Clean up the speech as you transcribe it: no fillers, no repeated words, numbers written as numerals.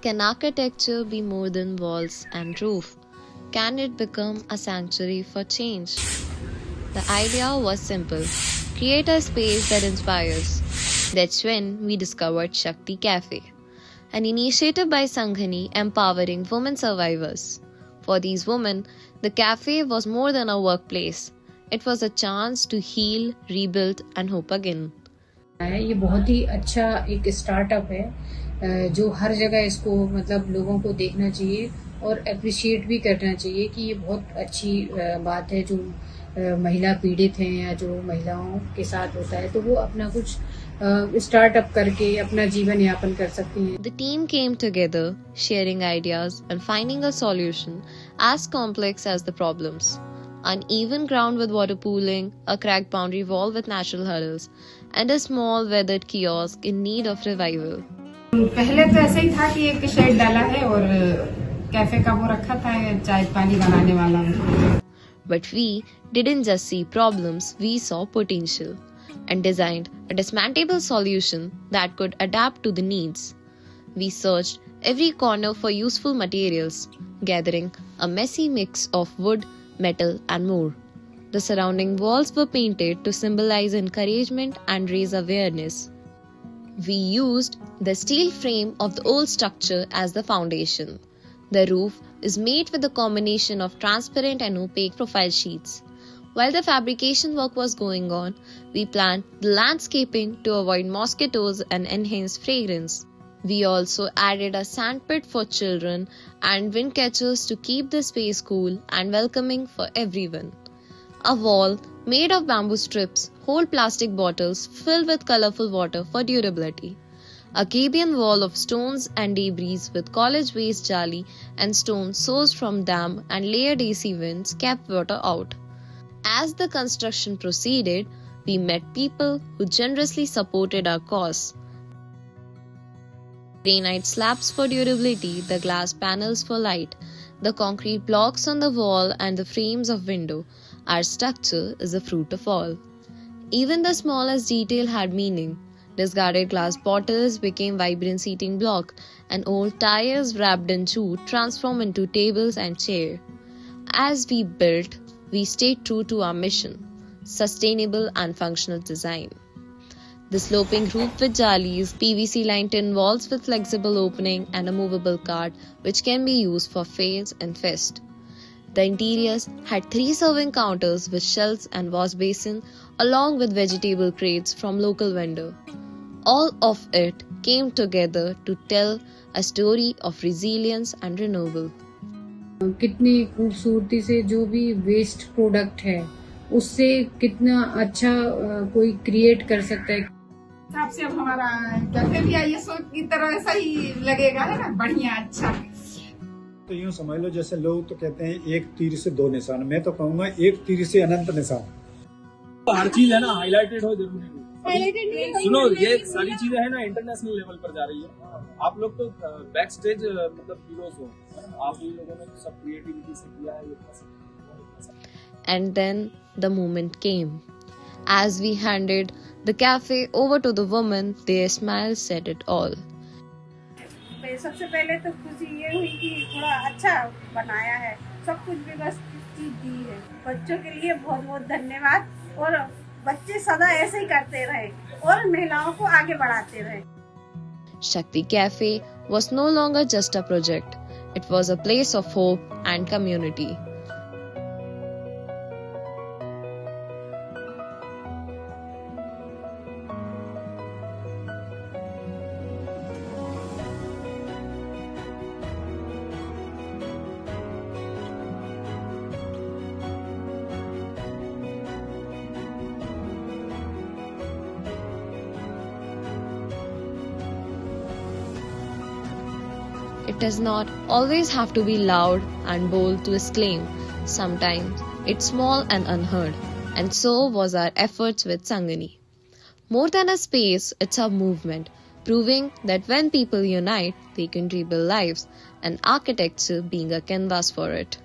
Can architecture be more than walls and roof? Can it become a sanctuary for change? The idea was simple: create a space that inspires. That's when we discovered Shakti Cafe, an initiative by Sanghani empowering women survivors. For these women, the cafe was more than a workplace. It was a chance to heal, rebuild, and hope again. ये बहुत ही अच्छा एक startup है जो हर जगह इसको मतलब लोगों को देखना चाहिए और अप्रिशिएट भी करना चाहिए कि ये बहुत अच्छी बात है जो महिला पीड़ित हैं या जो महिलाओं के साथ होता है तो वो अपना कुछ स्टार्टअप करके अपना जीवन यापन कर सकती हैं. The team came together, sharing ideas and finding a solution as complex as the problems. Uneven ground with water pooling, a cracked boundary wall with natural hurdles, and a small weathered kiosk in need of revival. पहले तो ऐसे ही था कि एक shade डाला है और cafe का वो रखा था चाय पानी बनाने वाला. But we didn't just see problems, we saw potential and designed a dismantleable solution that could adapt to the needs. We searched every corner for useful materials, gathering a messy mix of wood, metal, and more. The surrounding walls were painted to symbolize encouragement and raise awareness. We used the steel frame of the old structure as the foundation. The roof is made with a combination of transparent and opaque profile sheets. While the fabrication work was going on, we planned the landscaping to avoid mosquitoes and enhance fragrance. We also added a sandpit for children and wind catchers to keep the space cool and welcoming for everyone. A wall made of bamboo strips hold plastic bottles filled with colorful water for durability. A Cabian wall of stones and debris with college waste jali and stones sourced from dam and layered AC vents kept water out. As the construction proceeded, we met people who generously supported our cause. Granite slabs for durability, the glass panels for light, the concrete blocks on the wall and the frames of window. Our structure is the fruit of all. Even the smallest detail had meaning. Discarded glass bottles became vibrant seating block, and old tires wrapped in jute transformed into tables and chairs. As we built, we stayed true to our mission: sustainable and functional design. The sloping roof with jalis, PVC lined tin walls with flexible opening, and a movable cart which can be used for fairs and fest. The interiors had 3 serving counters with shelves and wash basin, along with vegetable crates from local vendor. All of it came together to tell a story of resilience and renewal. कितनी खूबसूरती से जो भी waste product है उससे कितना अच्छा कोई क्रिएट कर सकता है. आपसे अब हमारा कैफे भी आईएसओ की तरह ऐसा ही लगेगा है ना, बढ़िया अच्छा. तो यूं समझ लो जैसे लोग तो कहते हैं एक तीर से 2 निशान, मैं तो कहूँगा एक तीर से अनंत निशान. तो हर चीज है ना हाईलाइटेड हो जरूरी नहीं. सुनो ये सारी चीजें है ना इंटरनेशनल लेवल पर जा रही है. आप लोग तो बैक स्टेज मतलब हीरोज हो. आप ये लोगों ने सब क्रिएटिविटी से किया है ये. And then the moment came. As we handed the cafe over to the woman, their smile said it all. सबसे पहले तो खुशी ये हुई कि थोड़ा अच्छा बनाया है, सब कुछ व्यवस्थित चीज दी है. बच्चों के लिए बहुत बहुत धन्यवाद और बच्चे सदा ऐसे ही करते रहे और महिलाओं को आगे बढ़ाते रहे. Shakti Cafe was no longer just a project. It was a place of hope and community. It does not always have to be loud and bold to exclaim. Sometimes it's small and unheard. And so was our efforts with Sanghani. More than a space, it's a movement, proving that when people unite, they can rebuild lives, and architecture being a canvas for it.